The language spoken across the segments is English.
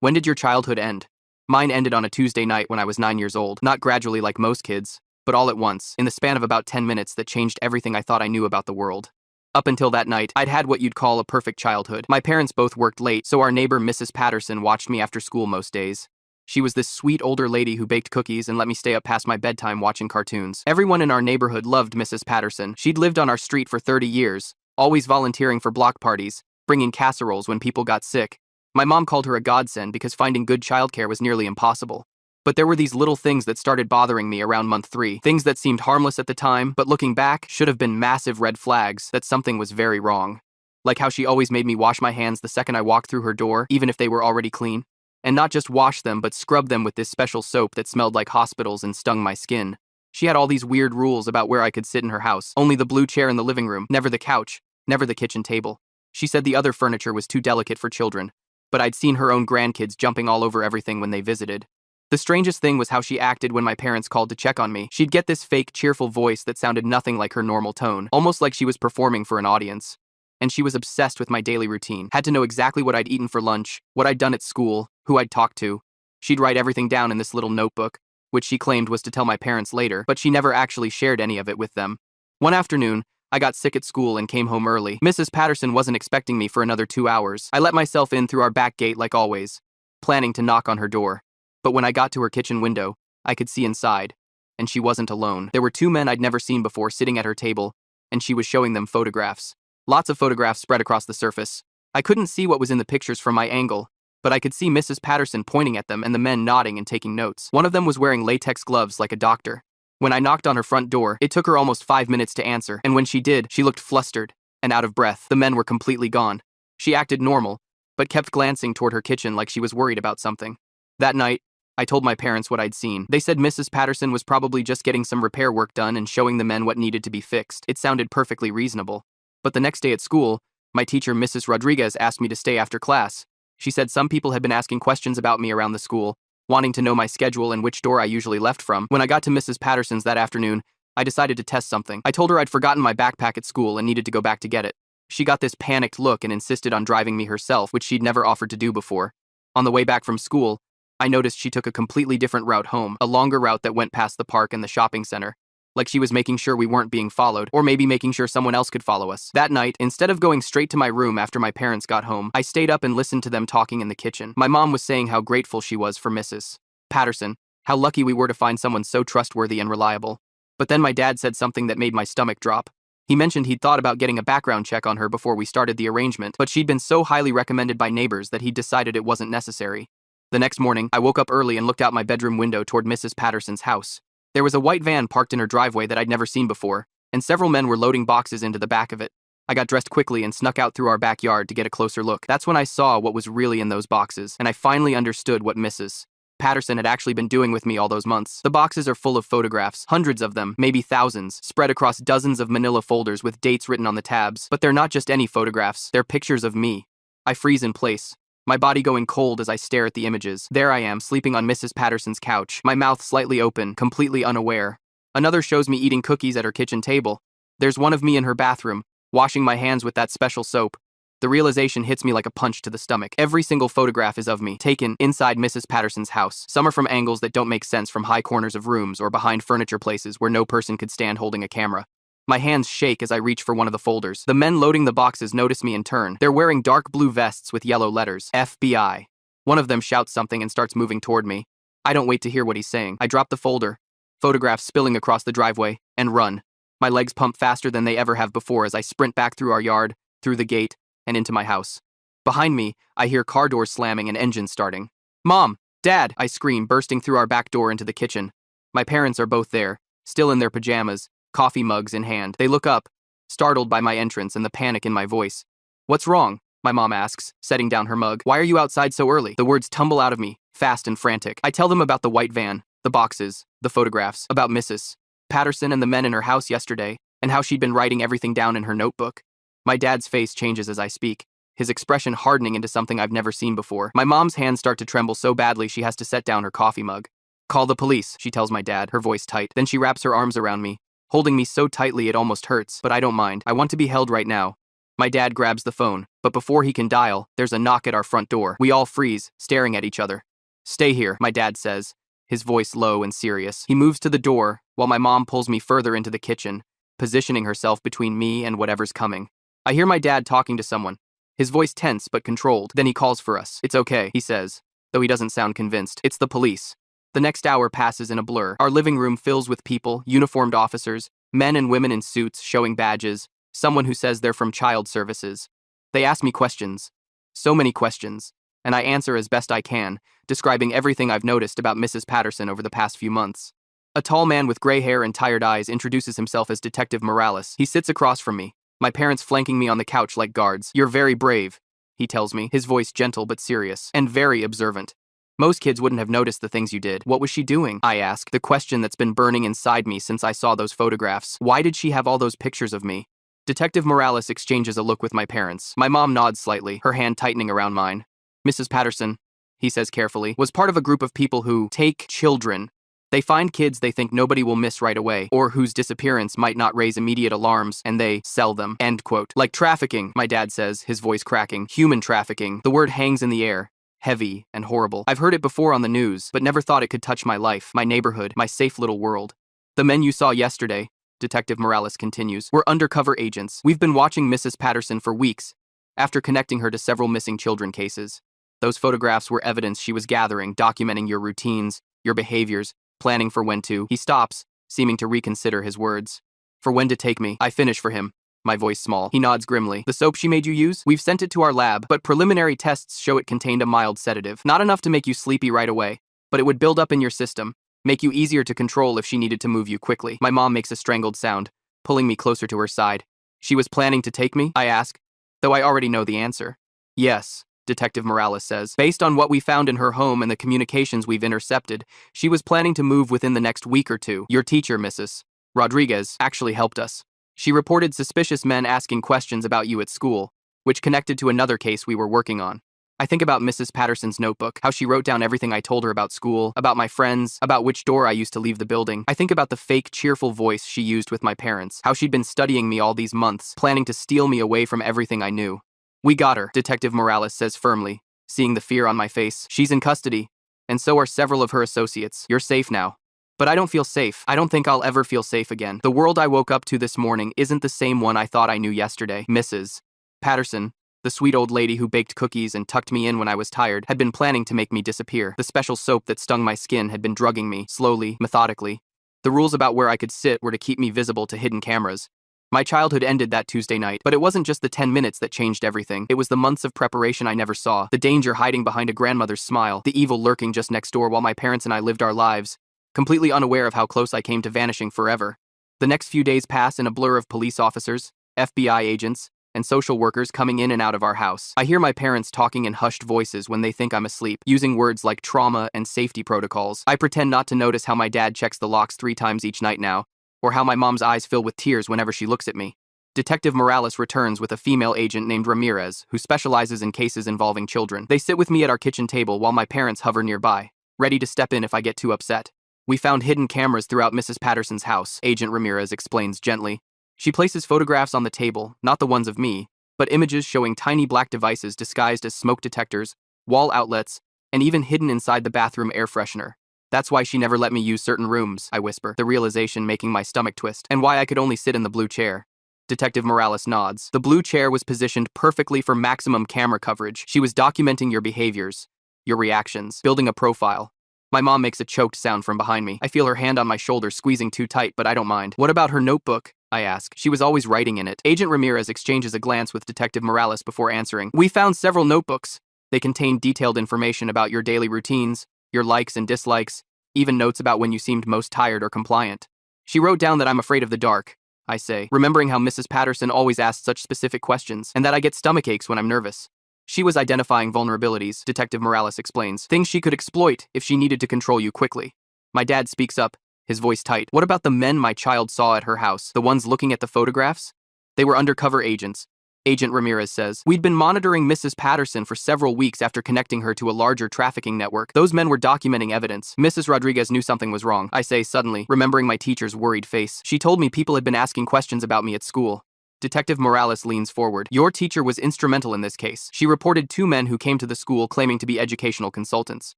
When did your childhood end? Mine ended on a Tuesday night when I was 9 years old, not gradually like most kids, but all at once, in the span of about 10 minutes that changed everything I thought I knew about the world. Up until that night, I'd had what you'd call a perfect childhood. My parents both worked late, so our neighbor Mrs. Patterson watched me after school most days. She was this sweet older lady who baked cookies and let me stay up past my bedtime watching cartoons. Everyone in our neighborhood loved Mrs. Patterson. She'd lived on our street for 30 years, always volunteering for block parties, bringing casseroles when people got sick. My mom called her a godsend because finding good childcare was nearly impossible. But there were these little things that started bothering me around month 3. Things that seemed harmless at the time, but looking back, should have been massive red flags that something was very wrong. Like how she always made me wash my hands the second I walked through her door, even if they were already clean. And not just wash them, but scrub them with this special soap that smelled like hospitals and stung my skin. She had all these weird rules about where I could sit in her house. Only the blue chair in the living room, never the couch, never the kitchen table. She said the other furniture was too delicate for children, but I'd seen her own grandkids jumping all over everything when they visited. The strangest thing was how she acted when my parents called to check on me. She'd get this fake, cheerful voice that sounded nothing like her normal tone, almost like she was performing for an audience. And she was obsessed with my daily routine, had to know exactly what I'd eaten for lunch, what I'd done at school, who I'd talked to. She'd write everything down in this little notebook, which she claimed was to tell my parents later, but she never actually shared any of it with them. One afternoon, I got sick at school and came home early. Mrs. Patterson wasn't expecting me for another 2 hours. I let myself in through our back gate like always, planning to knock on her door. But when I got to her kitchen window, I could see inside, and she wasn't alone. There were 2 men I'd never seen before sitting at her table, and she was showing them photographs. Lots of photographs spread across the surface. I couldn't see what was in the pictures from my angle, but I could see Mrs. Patterson pointing at them and the men nodding and taking notes. One of them was wearing latex gloves like a doctor. When I knocked on her front door, it took her almost 5 minutes to answer, and when she did, she looked flustered and out of breath. The men were completely gone. She acted normal, but kept glancing toward her kitchen like she was worried about something. That night, I told my parents what I'd seen. They said Mrs. Patterson was probably just getting some repair work done and showing the men what needed to be fixed. It sounded perfectly reasonable. But the next day at school, my teacher, Mrs. Rodriguez, asked me to stay after class. She said some people had been asking questions about me around the school, wanting to know my schedule and which door I usually left from. When I got to Mrs. Patterson's that afternoon, I decided to test something. I told her I'd forgotten my backpack at school and needed to go back to get it. She got this panicked look and insisted on driving me herself, which she'd never offered to do before. On the way back from school, I noticed she took a completely different route home, a longer route that went past the park and the shopping center. Like she was making sure we weren't being followed, or maybe making sure someone else could follow us. That night, instead of going straight to my room after my parents got home, I stayed up and listened to them talking in the kitchen. My mom was saying how grateful she was for Mrs. Patterson, how lucky we were to find someone so trustworthy and reliable. But then my dad said something that made my stomach drop. He mentioned he'd thought about getting a background check on her before we started the arrangement, but she'd been so highly recommended by neighbors that he'd decided it wasn't necessary. The next morning, I woke up early and looked out my bedroom window toward Mrs. Patterson's house. There was a white van parked in her driveway that I'd never seen before, and several men were loading boxes into the back of it. I got dressed quickly and snuck out through our backyard to get a closer look. That's when I saw what was really in those boxes, and I finally understood what Mrs. Patterson had actually been doing with me all those months. The boxes are full of photographs, hundreds of them, maybe thousands, spread across dozens of manila folders with dates written on the tabs. But they're not just any photographs, they're pictures of me. I freeze in place, my body going cold as I stare at the images. There I am, sleeping on Mrs. Patterson's couch, my mouth slightly open, completely unaware. Another shows me eating cookies at her kitchen table. There's one of me in her bathroom, washing my hands with that special soap. The realization hits me like a punch to the stomach. Every single photograph is of me, taken inside Mrs. Patterson's house. Some are from angles that don't make sense, from high corners of rooms or behind furniture places where no person could stand holding a camera. My hands shake as I reach for one of the folders. The men loading the boxes notice me in turn. They're wearing dark blue vests with yellow letters, FBI. One of them shouts something and starts moving toward me. I don't wait to hear what he's saying. I drop the folder, photographs spilling across the driveway, and run. My legs pump faster than they ever have before as I sprint back through our yard, through the gate, and into my house. Behind me, I hear car doors slamming and engines starting. "Mom! Dad!" I scream, bursting through our back door into the kitchen. My parents are both there, still in their pajamas, coffee mugs in hand. They look up, startled by my entrance and the panic in my voice. "What's wrong?" my mom asks, setting down her mug. "Why are you outside so early?" The words tumble out of me, fast and frantic. I tell them about the white van, the boxes, the photographs, about Mrs. Patterson and the men in her house yesterday, and how she'd been writing everything down in her notebook. My dad's face changes as I speak, his expression hardening into something I've never seen before. My mom's hands start to tremble so badly she has to set down her coffee mug. "Call the police," she tells my dad, her voice tight. Then she wraps her arms around me, holding me so tightly it almost hurts, but I don't mind. I want to be held right now. My dad grabs the phone, but before he can dial, there's a knock at our front door. We all freeze, staring at each other. Stay here, my dad says, his voice low and serious. He moves to the door, while my mom pulls me further into the kitchen, positioning herself between me and whatever's coming. I hear my dad talking to someone, his voice tense but controlled. Then he calls for us. It's okay, he says, though he doesn't sound convinced. It's the police. The next hour passes in a blur. Our living room fills with people, uniformed officers, men and women in suits showing badges, someone who says they're from child services. They ask me questions. So many questions. And I answer as best I can, describing everything I've noticed about Mrs. Patterson over the past few months. A tall man with gray hair and tired eyes introduces himself as Detective Morales. He sits across from me, my parents flanking me on the couch like guards. You're very brave, he tells me, his voice gentle but serious, and very observant. Most kids wouldn't have noticed the things you did. What was she doing? I ask, the question that's been burning inside me since I saw those photographs. Why did she have all those pictures of me? Detective Morales exchanges a look with my parents. My mom nods slightly, her hand tightening around mine. Mrs. Patterson, he says carefully, was part of a group of people who take children. They find kids they think nobody will miss right away, or whose disappearance might not raise immediate alarms, and they sell them. End quote. Like trafficking, my dad says, his voice cracking. Human trafficking. The word hangs in the air. Heavy and horrible. I've heard it before on the news, but never thought it could touch my life, my neighborhood, my safe little world. The men you saw yesterday, Detective Morales continues, were undercover agents. We've been watching Mrs. Patterson for weeks, after connecting her to several missing children cases. Those photographs were evidence she was gathering, documenting your routines, your behaviors, planning for when to. He stops, seeming to reconsider his words. For when to take me, I finish for him. My voice small. He nods grimly. The soap she made you use? We've sent it to our lab, but preliminary tests show it contained a mild sedative. Not enough to make you sleepy right away, but it would build up in your system, make you easier to control if she needed to move you quickly. My mom makes a strangled sound, pulling me closer to her side. She was planning to take me? I ask, though I already know the answer. Yes, Detective Morales says. Based on what we found in her home and the communications we've intercepted, she was planning to move within the next week or two. Your teacher, Mrs. Rodriguez, actually helped us. She reported suspicious men asking questions about you at school, which connected to another case we were working on. I think about Mrs. Patterson's notebook, how she wrote down everything I told her about school, about my friends, about which door I used to leave the building. I think about the fake, cheerful voice she used with my parents, how she'd been studying me all these months, planning to steal me away from everything I knew. We got her, Detective Morales says firmly, seeing the fear on my face. She's in custody, and so are several of her associates. You're safe now. But I don't feel safe. I don't think I'll ever feel safe again. The world I woke up to this morning isn't the same one I thought I knew yesterday. Mrs. Patterson, the sweet old lady who baked cookies and tucked me in when I was tired, had been planning to make me disappear. The special soap that stung my skin had been drugging me, slowly, methodically. The rules about where I could sit were to keep me visible to hidden cameras. My childhood ended that Tuesday night, but it wasn't just the 10 minutes that changed everything. It was the months of preparation I never saw, the danger hiding behind a grandmother's smile, the evil lurking just next door while my parents and I lived our lives, completely unaware of how close I came to vanishing forever. The next few days pass in a blur of police officers, FBI agents, and social workers coming in and out of our house. I hear my parents talking in hushed voices when they think I'm asleep, using words like trauma and safety protocols. I pretend not to notice how my dad checks the locks 3 times each night now, or how my mom's eyes fill with tears whenever she looks at me. Detective Morales returns with a female agent named Ramirez, who specializes in cases involving children. They sit with me at our kitchen table while my parents hover nearby, ready to step in if I get too upset. We found hidden cameras throughout Mrs. Patterson's house, Agent Ramirez explains gently. She places photographs on the table, not the ones of me, but images showing tiny black devices disguised as smoke detectors, wall outlets, and even hidden inside the bathroom air freshener. That's why she never let me use certain rooms, I whisper, the realization making my stomach twist, and why I could only sit in the blue chair. Detective Morales nods. The blue chair was positioned perfectly for maximum camera coverage. She was documenting your behaviors, your reactions, building a profile. My mom makes a choked sound from behind me. I feel her hand on my shoulder squeezing too tight, but I don't mind. What about her notebook? I ask. She was always writing in it. Agent Ramirez exchanges a glance with Detective Morales before answering. We found several notebooks. They contain detailed information about your daily routines, your likes and dislikes, even notes about when you seemed most tired or compliant. She wrote down that I'm afraid of the dark, I say, remembering how Mrs. Patterson always asked such specific questions, and that I get stomach aches when I'm nervous. She was identifying vulnerabilities, Detective Morales explains, things she could exploit if she needed to control you quickly. My dad speaks up, his voice tight. What about the men my child saw at her house, the ones looking at the photographs? They were undercover agents. Agent Ramirez says, we'd been monitoring Mrs. Patterson for several weeks after connecting her to a larger trafficking network. Those men were documenting evidence. Mrs. Rodriguez knew something was wrong, I say suddenly, remembering my teacher's worried face. She told me people had been asking questions about me at school. Detective Morales leans forward. Your teacher was instrumental in this case. She reported 2 men who came to the school claiming to be educational consultants.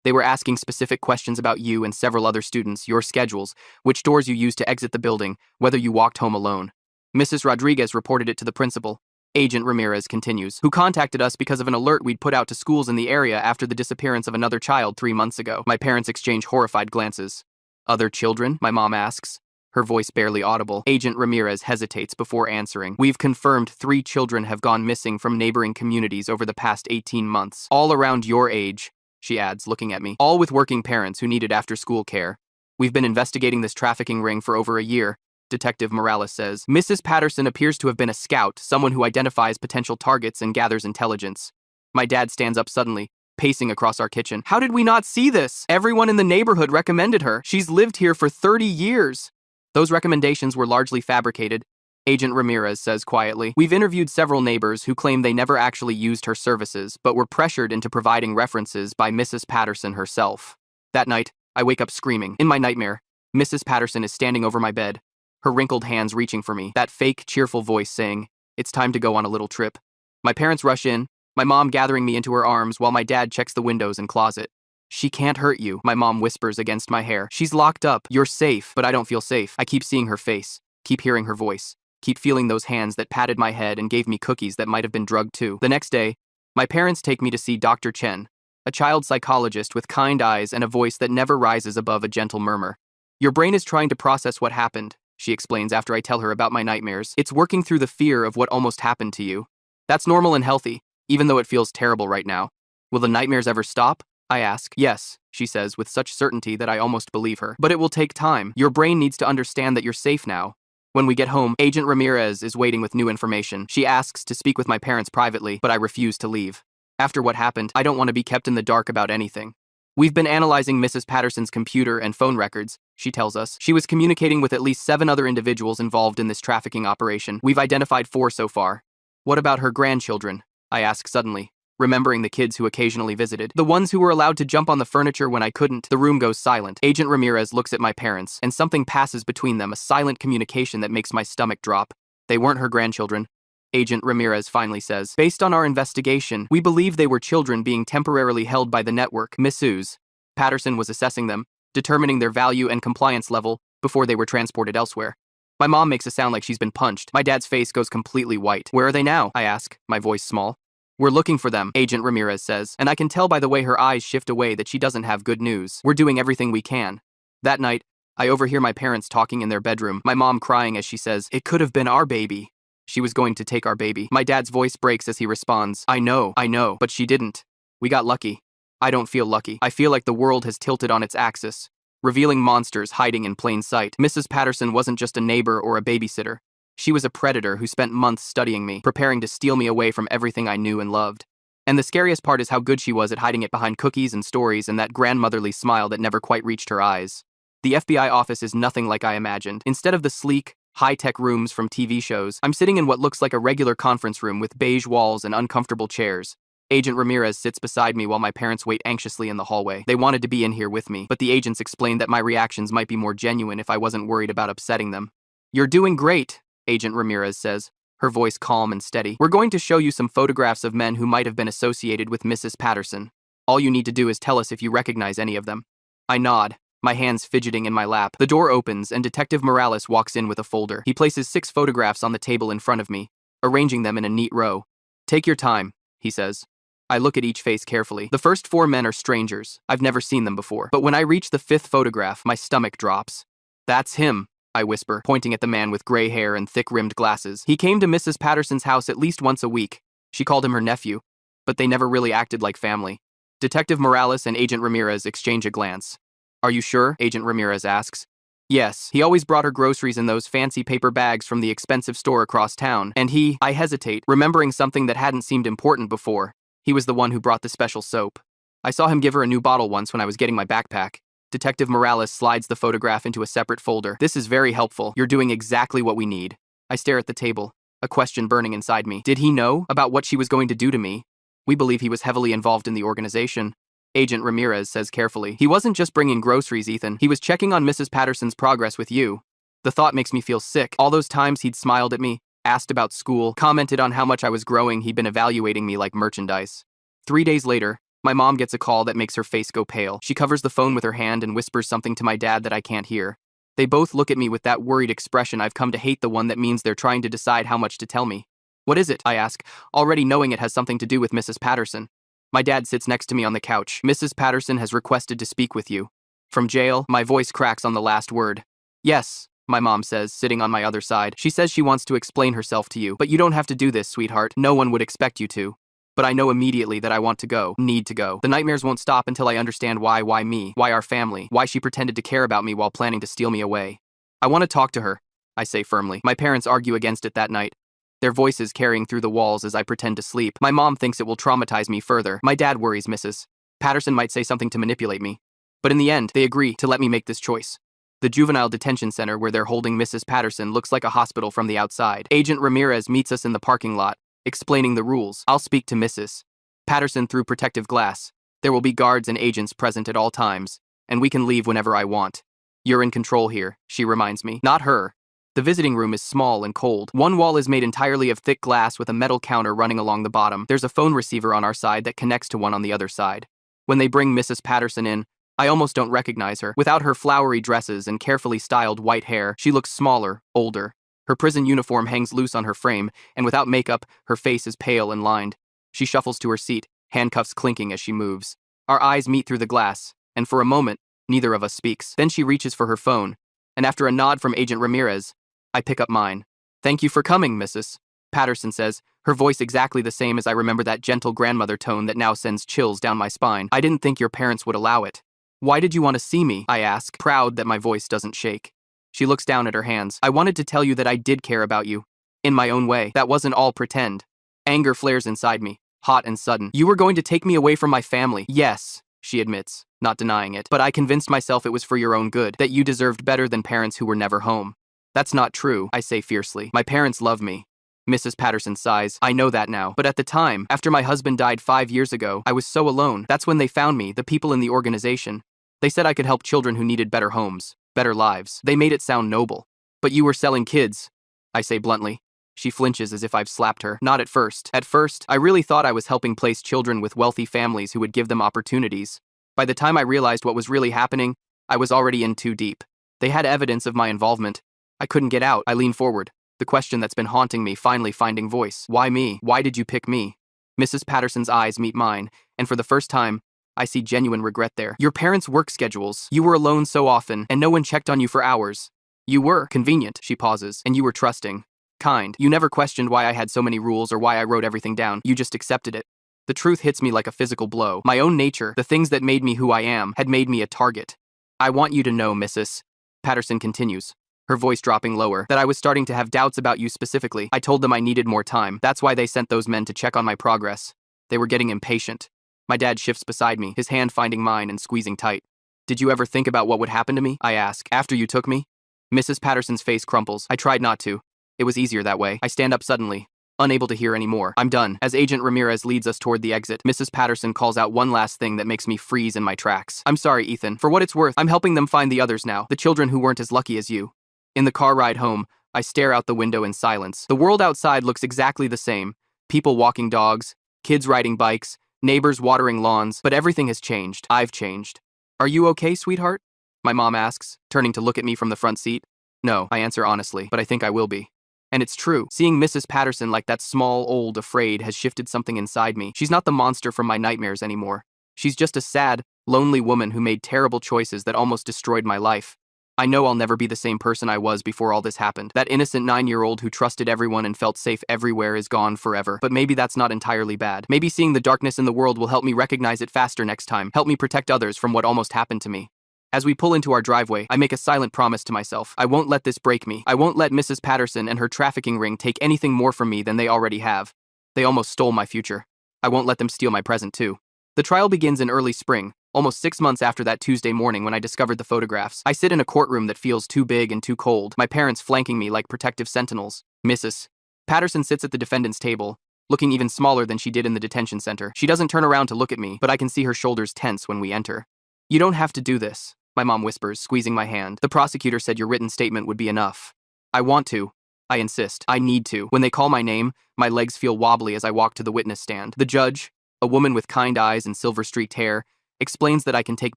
They were asking specific questions about you and several other students, your schedules, which doors you used to exit the building, whether you walked home alone. Mrs. Rodriguez reported it to the principal. Agent Ramirez continues, who contacted us because of an alert we'd put out to schools in the area after the disappearance of another child 3 months ago. My parents exchange horrified glances. Other children? My mom asks. Her voice barely audible. Agent Ramirez hesitates before answering. We've confirmed 3 children have gone missing from neighboring communities over the past 18 months. All around your age, she adds, looking at me. All with working parents who needed after-school care. We've been investigating this trafficking ring for over a year, Detective Morales says. Mrs. Patterson appears to have been a scout, someone who identifies potential targets and gathers intelligence. My dad stands up suddenly, pacing across our kitchen. How did we not see this? Everyone in the neighborhood recommended her. She's lived here for 30 years. Those recommendations were largely fabricated, Agent Ramirez says quietly. We've interviewed several neighbors who claim they never actually used her services, but were pressured into providing references by Mrs. Patterson herself. That night, I wake up screaming. In my nightmare, Mrs. Patterson is standing over my bed, her wrinkled hands reaching for me, that fake, cheerful voice saying, "It's time to go on a little trip." My parents rush in, my mom gathering me into her arms while my dad checks the windows and closet. She can't hurt you, my mom whispers against my hair. She's locked up. You're safe. But I don't feel safe. I keep seeing her face, keep hearing her voice, keep feeling those hands that patted my head and gave me cookies that might have been drugged too. The next day, my parents take me to see Dr. Chen, a child psychologist with kind eyes and a voice that never rises above a gentle murmur. Your brain is trying to process what happened, she explains after I tell her about my nightmares. It's working through the fear of what almost happened to you. That's normal and healthy, even though it feels terrible right now. Will the nightmares ever stop? I ask. Yes, she says with such certainty that I almost believe her. But it will take time. Your brain needs to understand that you're safe now. When we get home, Agent Ramirez is waiting with new information. She asks to speak with my parents privately, but I refuse to leave. After what happened, I don't want to be kept in the dark about anything. We've been analyzing Mrs. Patterson's computer and phone records, she tells us. She was communicating with at least 7 other individuals involved in this trafficking operation. We've identified 4 so far. What about her grandchildren? I ask suddenly, remembering the kids who occasionally visited. The ones who were allowed to jump on the furniture when I couldn't. The room goes silent. Agent Ramirez looks at my parents, and something passes between them, a silent communication that makes my stomach drop. They weren't her grandchildren, Agent Ramirez finally says. Based on our investigation, we believe they were children being temporarily held by the network. Mrs. Patterson was assessing them, determining their value and compliance level before they were transported elsewhere. My mom makes a sound like she's been punched. My dad's face goes completely white. Where are they now? I ask, my voice small. We're looking for them, Agent Ramirez says, and I can tell by the way her eyes shift away that she doesn't have good news. We're doing everything we can. That night, I overhear my parents talking in their bedroom, my mom crying as she says, "It could have been our baby. She was going to take our baby." My dad's voice breaks as he responds, I know, but she didn't. We got lucky." I don't feel lucky. I feel like the world has tilted on its axis, revealing monsters hiding in plain sight. Mrs. Patterson wasn't just a neighbor or a babysitter. She was a predator who spent months studying me, preparing to steal me away from everything I knew and loved. And the scariest part is how good she was at hiding it behind cookies and stories and that grandmotherly smile that never quite reached her eyes. The FBI office is nothing like I imagined. Instead of the sleek, high-tech rooms from TV shows, I'm sitting in what looks like a regular conference room with beige walls and uncomfortable chairs. Agent Ramirez sits beside me while my parents wait anxiously in the hallway. They wanted to be in here with me, but the agents explained that my reactions might be more genuine if I wasn't worried about upsetting them. "You're doing great," Agent Ramirez says, her voice calm and steady. "We're going to show you some photographs of men who might have been associated with Mrs. Patterson. All you need to do is tell us if you recognize any of them." I nod, my hands fidgeting in my lap. The door opens and Detective Morales walks in with a folder. He places 6 photographs on the table in front of me, arranging them in a neat row. "Take your time," he says. I look at each face carefully. The first 4 men are strangers. I've never seen them before. But when I reach the 5th photograph, my stomach drops. "That's him," I whisper, pointing at the man with gray hair and thick-rimmed glasses. He came to Mrs. Patterson's house at least once a week. She called him her nephew, but they never really acted like family. Detective Morales and Agent Ramirez exchange a glance. "Are you sure?" Agent Ramirez asks. "Yes, he always brought her groceries in those fancy paper bags from the expensive store across town. And I hesitate, remembering something that hadn't seemed important before. He was the one who brought the special soap. I saw him give her a new bottle once when I was getting my backpack." Detective Morales slides the photograph into a separate folder. "This is very helpful. You're doing exactly what we need." I stare at the table, a question burning inside me. Did he know about what she was going to do to me? "We believe he was heavily involved in the organization," Agent Ramirez says carefully. "He wasn't just bringing groceries, Ethan. He was checking on Mrs. Patterson's progress with you." The thought makes me feel sick. All those times he'd smiled at me, asked about school, commented on how much I was growing. He'd been evaluating me like merchandise. 3 days later, my mom gets a call that makes her face go pale. She covers the phone with her hand and whispers something to my dad that I can't hear. They both look at me with that worried expression. I've come to hate the one that means they're trying to decide how much to tell me. What is it? I ask, already knowing it has something to do with Mrs. Patterson. My dad sits next to me on the couch. Mrs. Patterson has requested to speak with you. From jail, my voice cracks on the last word. Yes, my mom says, sitting on my other side. She says she wants to explain herself to you, but you don't have to do this, sweetheart. No one would expect you to. But I know immediately that I want to go, need to go. The nightmares won't stop until I understand why me, why our family, why she pretended to care about me while planning to steal me away. I want to talk to her, I say firmly. My parents argue against it that night, their voices carrying through the walls as I pretend to sleep. My mom thinks it will traumatize me further. My dad worries Mrs. Patterson might say something to manipulate me. But in the end, they agree to let me make this choice. The juvenile detention center where they're holding Mrs. Patterson looks like a hospital from the outside. Agent Ramirez meets us in the parking lot, explaining the rules. I'll speak to Mrs. Patterson through protective glass. There will be guards and agents present at all times, and we can leave whenever I want. You're in control here, she reminds me. Not her. The visiting room is small and cold. One wall is made entirely of thick glass with a metal counter running along the bottom. There's a phone receiver on our side that connects to one on the other side. When they bring Mrs. Patterson in, I almost don't recognize her. Without her flowery dresses and carefully styled white hair, she looks smaller, older. Her prison uniform hangs loose on her frame, and without makeup, her face is pale and lined. She shuffles to her seat, handcuffs clinking as she moves. Our eyes meet through the glass, and for a moment, neither of us speaks. Then she reaches for her phone, and after a nod from Agent Ramirez, I pick up mine. Thank you for coming, Mrs. Patterson says, her voice exactly the same as I remember that gentle grandmother tone that now sends chills down my spine. I didn't think your parents would allow it. Why did you want to see me? I ask, proud that my voice doesn't shake. She looks down at her hands. I wanted to tell you that I did care about you. In my own way. That wasn't all pretend. Anger flares inside me, hot and sudden. You were going to take me away from my family. Yes, she admits, not denying it. But I convinced myself it was for your own good, that you deserved better than parents who were never home. That's not true, I say fiercely. My parents love me. Mrs. Patterson sighs. I know that now. But at the time, after my husband died 5 years ago, I was so alone. That's when they found me, the people in the organization. They said I could help children who needed better homes, better lives. They made it sound noble. But you were selling kids, I say bluntly. She flinches as if I've slapped her. Not at first. At first, I really thought I was helping place children with wealthy families who would give them opportunities. By the time I realized what was really happening, I was already in too deep. They had evidence of my involvement. I couldn't get out. I lean forward, the question that's been haunting me finally finding voice. Why me? Why did you pick me? Mrs. Patterson's eyes meet mine, and for the first time, I see genuine regret there. Your parents' work schedules. You were alone so often, and no one checked on you for hours. You were convenient, she pauses, and you were trusting. Kind. You never questioned why I had so many rules or why I wrote everything down. You just accepted it. The truth hits me like a physical blow. My own nature, the things that made me who I am, had made me a target. I want you to know, Mrs. Patterson continues, her voice dropping lower, that I was starting to have doubts about you specifically. I told them I needed more time. That's why they sent those men to check on my progress. They were getting impatient. My dad shifts beside me, his hand finding mine and squeezing tight. Did you ever think about what would happen to me? I ask, after you took me? Mrs. Patterson's face crumples. I tried not to. It was easier that way. I stand up suddenly, unable to hear anymore. I'm done. As Agent Ramirez leads us toward the exit, Mrs. Patterson calls out one last thing that makes me freeze in my tracks. I'm sorry, Ethan. For what it's worth, I'm helping them find the others now, the children who weren't as lucky as you. In the car ride home, I stare out the window in silence. The world outside looks exactly the same. People walking dogs, kids riding bikes, neighbors watering lawns, but everything has changed. I've changed. Are you okay, sweetheart? My mom asks, turning to look at me from the front seat. No, I answer honestly, but I think I will be. And it's true. Seeing Mrs. Patterson like that small, old, afraid has shifted something inside me. She's not the monster from my nightmares anymore. She's just a sad, lonely woman who made terrible choices that almost destroyed my life. I know I'll never be the same person I was before all this happened. That innocent 9-year-old who trusted everyone and felt safe everywhere is gone forever. But maybe that's not entirely bad. Maybe seeing the darkness in the world will help me recognize it faster next time, help me protect others from what almost happened to me. As we pull into our driveway, I make a silent promise to myself. I won't let this break me. I won't let Mrs. Patterson and her trafficking ring take anything more from me than they already have. They almost stole my future. I won't let them steal my present too. The trial begins in early spring, almost 6 months after that Tuesday morning when I discovered the photographs. I sit in a courtroom that feels too big and too cold, my parents flanking me like protective sentinels. Mrs. Patterson sits at the defendant's table, looking even smaller than she did in the detention center. She doesn't turn around to look at me, but I can see her shoulders tense when we enter. You don't have to do this, my mom whispers, squeezing my hand. The prosecutor said your written statement would be enough. I want to. I insist. I need to. When they call my name, my legs feel wobbly as I walk to the witness stand. The judge, a woman with kind eyes and silver-streaked hair, explains that I can take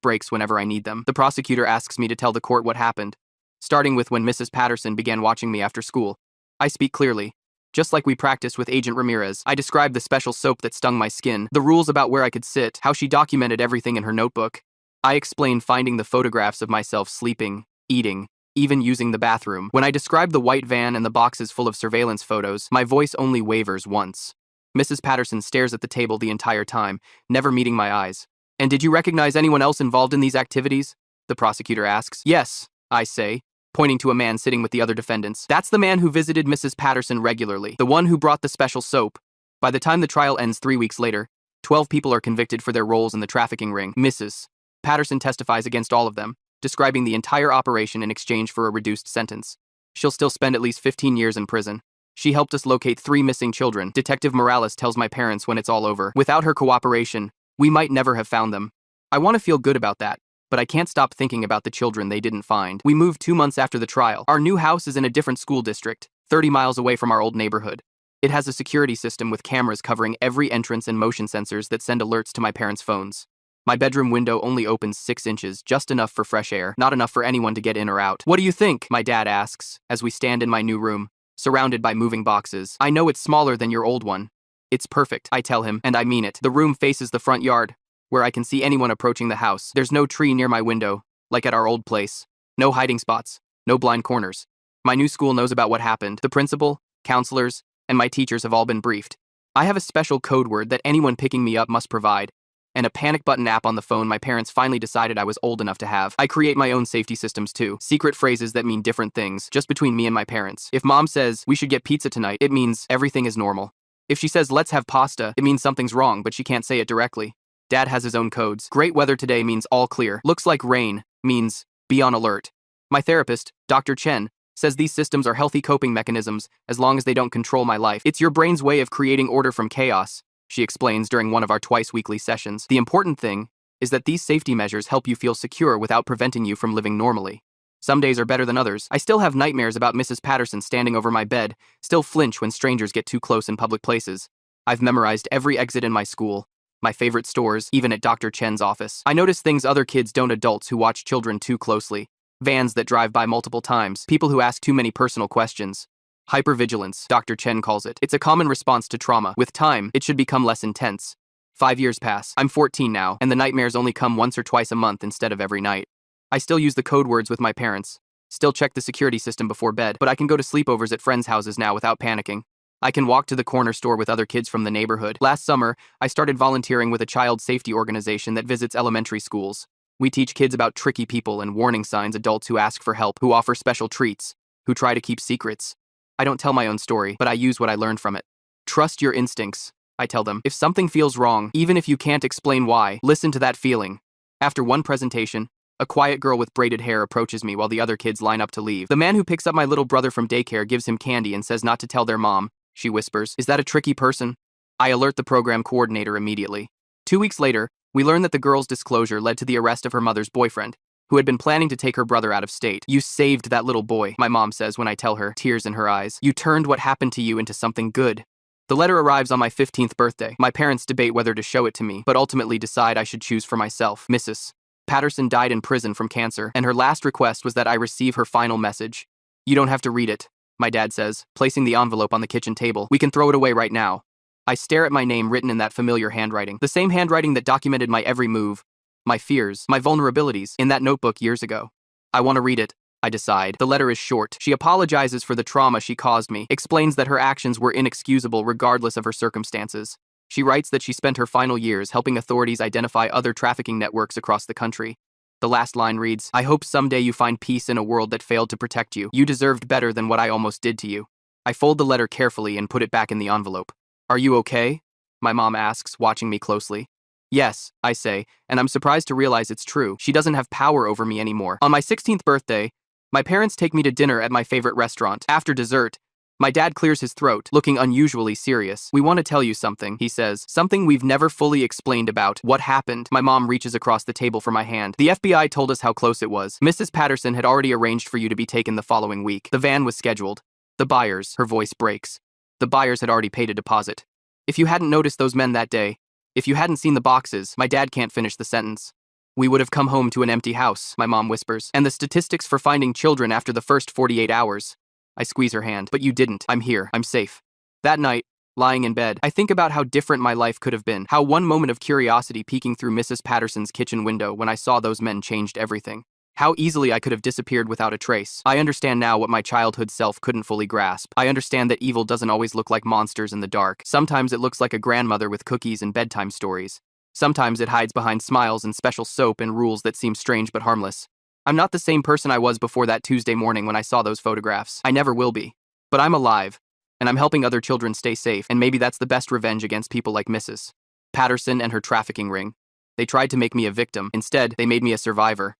breaks whenever I need them. The prosecutor asks me to tell the court what happened, starting with when Mrs. Patterson began watching me after school. I speak clearly. Just like we practiced with Agent Ramirez, I described the special soap that stung my skin, the rules about where I could sit, how she documented everything in her notebook. I explained finding the photographs of myself sleeping, eating, even using the bathroom. When I describe the white van and the boxes full of surveillance photos, my voice only wavers once. Mrs. Patterson stares at the table the entire time, never meeting my eyes. And did you recognize anyone else involved in these activities? The prosecutor asks. Yes, I say, pointing to a man sitting with the other defendants. That's the man who visited Mrs. Patterson regularly, the one who brought the special soap. By the time the trial ends 3 weeks later, 12 people are convicted for their roles in the trafficking ring. Mrs. Patterson testifies against all of them, describing the entire operation in exchange for a reduced sentence. She'll still spend at least 15 years in prison. She helped us locate 3 missing children. Detective Morales tells my parents when it's all over. Without her cooperation, we might never have found them. I want to feel good about that, but I can't stop thinking about the children they didn't find. We moved 2 months after the trial. Our new house is in a different school district, 30 miles away from our old neighborhood. It has a security system with cameras covering every entrance and motion sensors that send alerts to my parents' phones. My bedroom window only opens 6 inches, just enough for fresh air, not enough for anyone to get in or out. What do you think? My dad asks, as we stand in my new room, surrounded by moving boxes. I know it's smaller than your old one. It's perfect, I tell him, and I mean it. The room faces the front yard, where I can see anyone approaching the house. There's no tree near my window, like at our old place. No hiding spots, no blind corners. My new school knows about what happened. The principal, counselors, and my teachers have all been briefed. I have a special code word that anyone picking me up must provide, and a panic button app on the phone my parents finally decided I was old enough to have. I create my own safety systems too, secret phrases that mean different things, just between me and my parents. If mom says, we should get pizza tonight, it means everything is normal. If she says, let's have pasta, it means something's wrong, but she can't say it directly. Dad has his own codes. Great weather today means all clear. Looks like rain means be on alert. My therapist, Dr. Chen, says these systems are healthy coping mechanisms as long as they don't control my life. It's your brain's way of creating order from chaos, she explains during one of our twice-weekly sessions. The important thing is that these safety measures help you feel secure without preventing you from living normally. Some days are better than others. I still have nightmares about Mrs. Patterson standing over my bed, still flinch when strangers get too close in public places. I've memorized every exit in my school, my favorite stores, even at Dr. Chen's office. I notice things other kids don't, adults who watch children too closely, vans that drive by multiple times, people who ask too many personal questions. Hypervigilance, Dr. Chen calls it. It's a common response to trauma. With time, it should become less intense. 5 years pass. I'm 14 now, and the nightmares only come once or twice a month instead of every night. I still use the code words with my parents, still check the security system before bed, but I can go to sleepovers at friends' houses now without panicking. I can walk to the corner store with other kids from the neighborhood. Last summer, I started volunteering with a child safety organization that visits elementary schools. We teach kids about tricky people and warning signs, adults who ask for help, who offer special treats, who try to keep secrets. I don't tell my own story, but I use what I learned from it. Trust your instincts, I tell them. If something feels wrong, even if you can't explain why, listen to that feeling. After one presentation, a quiet girl with braided hair approaches me while the other kids line up to leave. The man who picks up my little brother from daycare gives him candy and says not to tell their mom, she whispers. Is that a tricky person? I alert the program coordinator immediately. 2 weeks later, we learn that the girl's disclosure led to the arrest of her mother's boyfriend, who had been planning to take her brother out of state. You saved that little boy, my mom says when I tell her, tears in her eyes. You turned what happened to you into something good. The letter arrives on my 15th birthday. My parents debate whether to show it to me, but ultimately decide I should choose for myself. Mrs. Patterson died in prison from cancer, and her last request was that I receive her final message. You don't have to read it, my dad says, placing the envelope on the kitchen table. We can throw it away right now. I stare at my name written in that familiar handwriting, the same handwriting that documented my every move, my fears, my vulnerabilities, in that notebook years ago. I want to read it, I decide. The letter is short. She apologizes for the trauma she caused me, explains that her actions were inexcusable regardless of her circumstances. She writes that she spent her final years helping authorities identify other trafficking networks across the country. The last line reads, I hope someday you find peace in a world that failed to protect you. You deserved better than what I almost did to you. I fold the letter carefully and put it back in the envelope. Are you okay? My mom asks, watching me closely. Yes, I say, and I'm surprised to realize it's true. She doesn't have power over me anymore. On my 16th birthday, my parents take me to dinner at my favorite restaurant. After dessert, my dad clears his throat, looking unusually serious. We want to tell you something, he says. Something we've never fully explained about. What happened? My mom reaches across the table for my hand. The FBI told us how close it was. Mrs. Patterson had already arranged for you to be taken the following week. The van was scheduled. The buyers, her voice breaks. The buyers had already paid a deposit. If you hadn't noticed those men that day, if you hadn't seen the boxes, my dad can't finish the sentence. We would have come home to an empty house, my mom whispers. And the statistics for finding children after the first 48 hours. I squeeze her hand. But you didn't. I'm here. I'm safe. That night, lying in bed, I think about how different my life could have been. How one moment of curiosity peeking through Mrs. Patterson's kitchen window when I saw those men changed everything. How easily I could have disappeared without a trace. I understand now what my childhood self couldn't fully grasp. I understand that evil doesn't always look like monsters in the dark. Sometimes it looks like a grandmother with cookies and bedtime stories. Sometimes it hides behind smiles and special soap and rules that seem strange but harmless. I'm not the same person I was before that Tuesday morning when I saw those photographs. I never will be. But I'm alive, and I'm helping other children stay safe, and maybe that's the best revenge against people like Mrs. Patterson and her trafficking ring. They tried to make me a victim. Instead, they made me a survivor.